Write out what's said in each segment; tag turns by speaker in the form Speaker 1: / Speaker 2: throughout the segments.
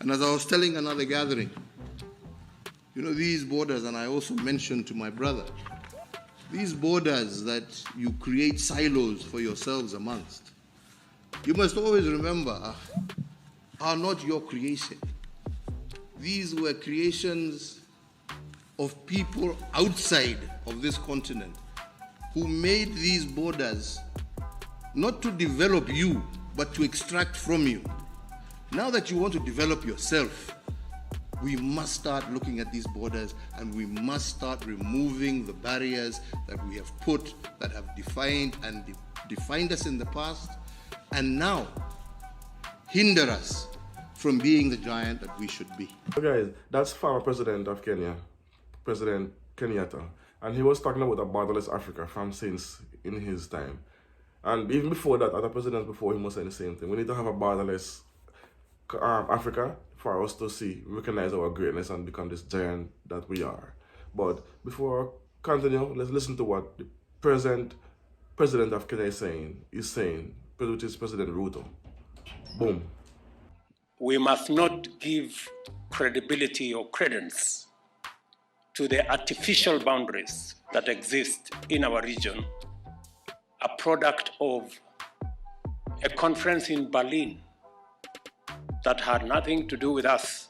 Speaker 1: And as I was telling another gathering, these borders, and I also mentioned to my brother, these borders that you create silos for yourselves amongst, you must always remember, are not your creation. These were creations of people outside of this continent who made these borders not to develop you, but to extract from you. Now that you want to develop yourself, we must start looking at these borders, and we must start removing the barriers that we have put, that have defined us in the past, and now hinder us from being the giant that we should be.
Speaker 2: So guys, that's former president of Kenya, President Kenyatta, and he was talking about a borderless Africa from since in his time. And even before that, other presidents before him was saying the same thing. We need to have a borderless Africa for us to recognize our greatness and become this giant that we are. But before I continue, let's listen to what the present president of Kenya is saying, which is President Ruto. Boom.
Speaker 3: We must not give credibility or credence to the artificial boundaries that exist in our region, a product of a conference in Berlin that had nothing to do with us,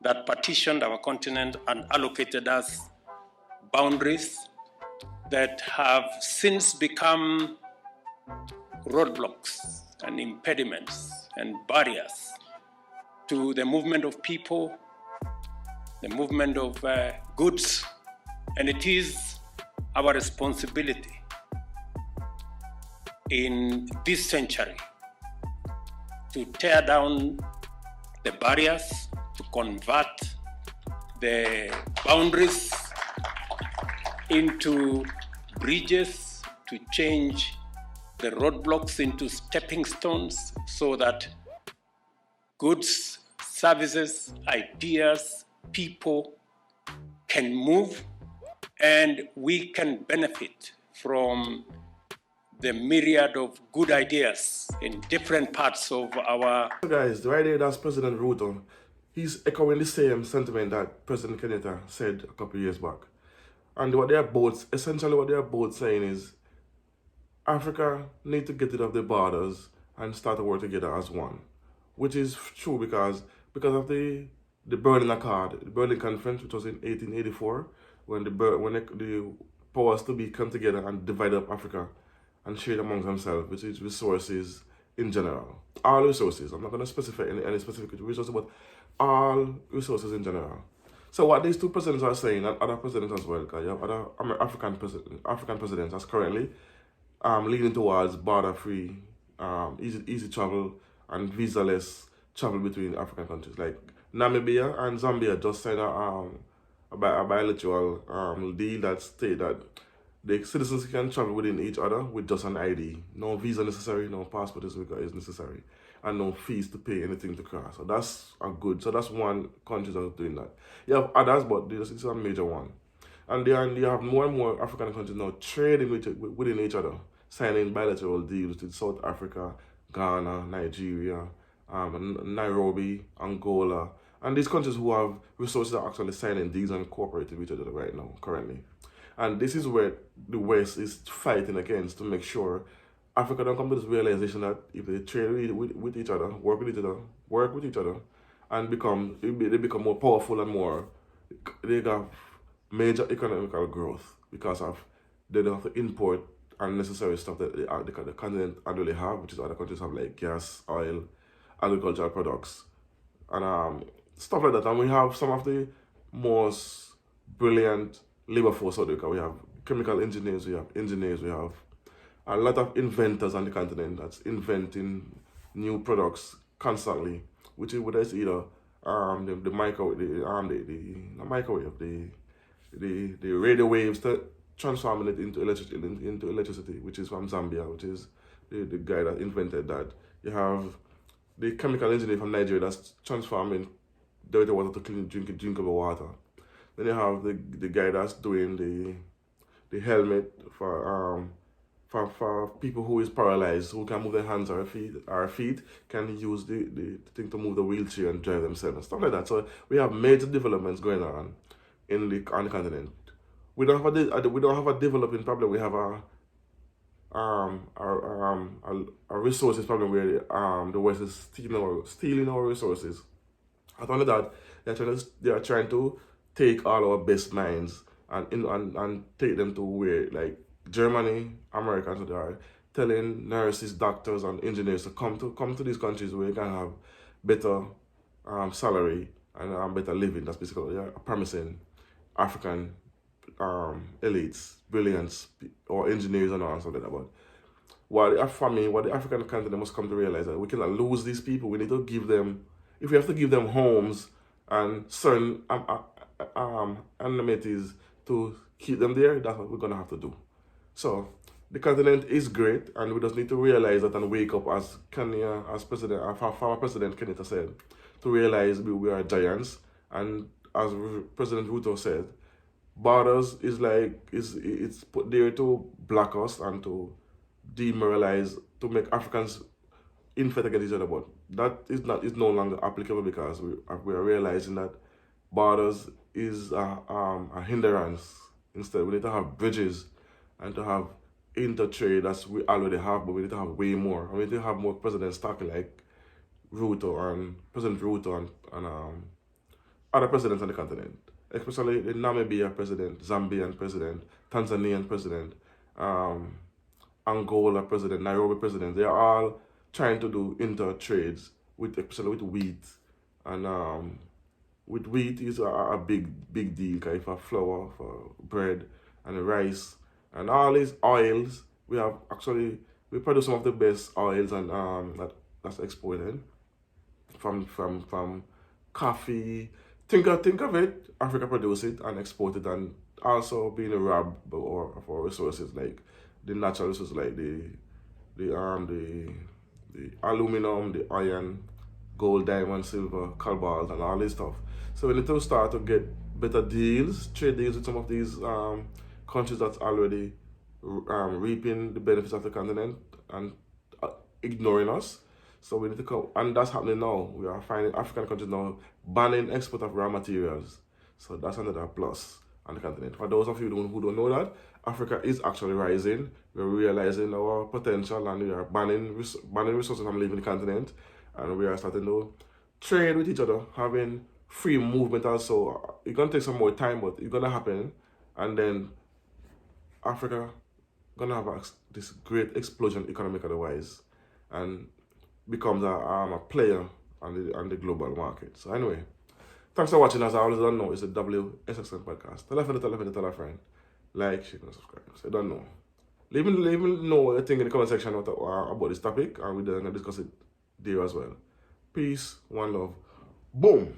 Speaker 3: that partitioned our continent and allocated us boundaries that have since become roadblocks and impediments and barriers to the movement of people, the movement of goods, and it is our responsibility in this century to tear down the barriers, to convert the boundaries into bridges, to change the roadblocks into stepping stones so that goods, services, ideas, people can move and we can benefit from the myriad of good ideas in different parts of our...
Speaker 2: So guys, right there, that's President Ruto. He's echoing the same sentiment that President Kenyatta said a couple of years back. And what they're both saying is Africa needs to get rid of the borders and start to work together as one. Which is true because of the Berlin Accord, the Berlin Conference, which was in 1884, when the powers to be come together and divide up Africa and share it among themselves, which is resources in general. All resources. I'm not going to specify any specific resources, but all resources in general. So what these two presidents are saying, and other presidents as well, because you have other African presidents that's currently leading towards border-free, easy travel and visa-less travel between African countries. Like Namibia and Zambia just signed a bilateral deal that states that the citizens can travel within each other with just an ID. No visa necessary, no passport is necessary, and no fees to pay anything to cross. So that's that's one country that's doing that. You have others, but this is a major one. And you have more and more African countries now trading within each other, signing bilateral deals with South Africa, Ghana, Nigeria, Nairobi, Angola, and these countries who have resources are actually signing deals and cooperating with each other right now, currently. And this is where the West is fighting against to make sure Africa don't come to this realization that if they trade with each other, work with each other, and they become more powerful and they have major economical growth because they don't have to import unnecessary stuff that the continent actually have, which is other countries have, like gas, oil, agricultural products, and stuff like that. And we have some of the most brilliant labor force out there. We have chemical engineers, we have a lot of inventors on the continent that's inventing new products constantly, which is whether it's either the radio waves that transforming it into electricity, which is from Zambia, which is the guy that invented that. You have the chemical engineer from Nigeria that's transforming dirty water to clean drinkable water. Then you have the guy that's doing the helmet for for people who is paralyzed, who can move their hands or feet can use the thing to move the wheelchair and drive themselves and stuff like that. So we have major developments going on on the continent. We don't have a developing problem. We have a resources problem where the West is stealing our resources. Not only that, they are trying to take all our best minds and take them to where, like Germany, America, so they are telling nurses, doctors, and engineers to come to these countries where you can have better salary and better living. That's basically what they are promising African elites, brilliance, or engineers and all and stuff like that. But what the African continent must come to realize that we cannot lose these people. We need to give them, if we have to give them homes and certain amenities to keep them there, that's what we're gonna have to do. So the continent is great, and we just need to realize that and wake up, as former President Kenyatta said, to realize we are giants. And as President Ruto said, borders it's put there to block us and to demoralize, to make Africans infight against each other. But that is no longer applicable, because we are realizing that borders is a hindrance. Instead, we need to have bridges and to have intertrade, as we already have, but we need to have way more. And we need to have more presidents talking like Ruto and President Ruto and other presidents on the continent, especially the Namibia president, Zambian president, Tanzanian president, Angola president, Nairobi president. They are all trying to do intertrades especially with wheat. And with wheat is a big deal, because for flour, for bread, and rice, and all these oils, we produce some of the best oils and that's exported from coffee. Think of it, Africa produce it and export it, and also being robbed for resources, like the natural resources, like the aluminum, the iron, gold, diamond, silver, cobalt, and all this stuff. So we need to start to get better deals, trade deals with some of these countries that's already reaping the benefits of the continent and ignoring us. So we need to come, and that's happening now. We are finding African countries now banning export of raw materials. So that's another plus on the continent. For those of you who don't know that, Africa is actually rising. We're realizing our potential, and we are banning resources from leaving the continent, and we are starting to trade with each other, having free movement also. It's gonna take some more time, but it's gonna happen, and then Africa gonna have this great explosion economically wise, and becomes a player on the global market. So anyway, thanks for watching. As I always don't know, it's the WSXM podcast. Tell a friend, like, share, and subscribe. So don't know. Leave me know what you think in the comment section about this topic, and we're gonna discuss it there as well. Peace, one love, boom.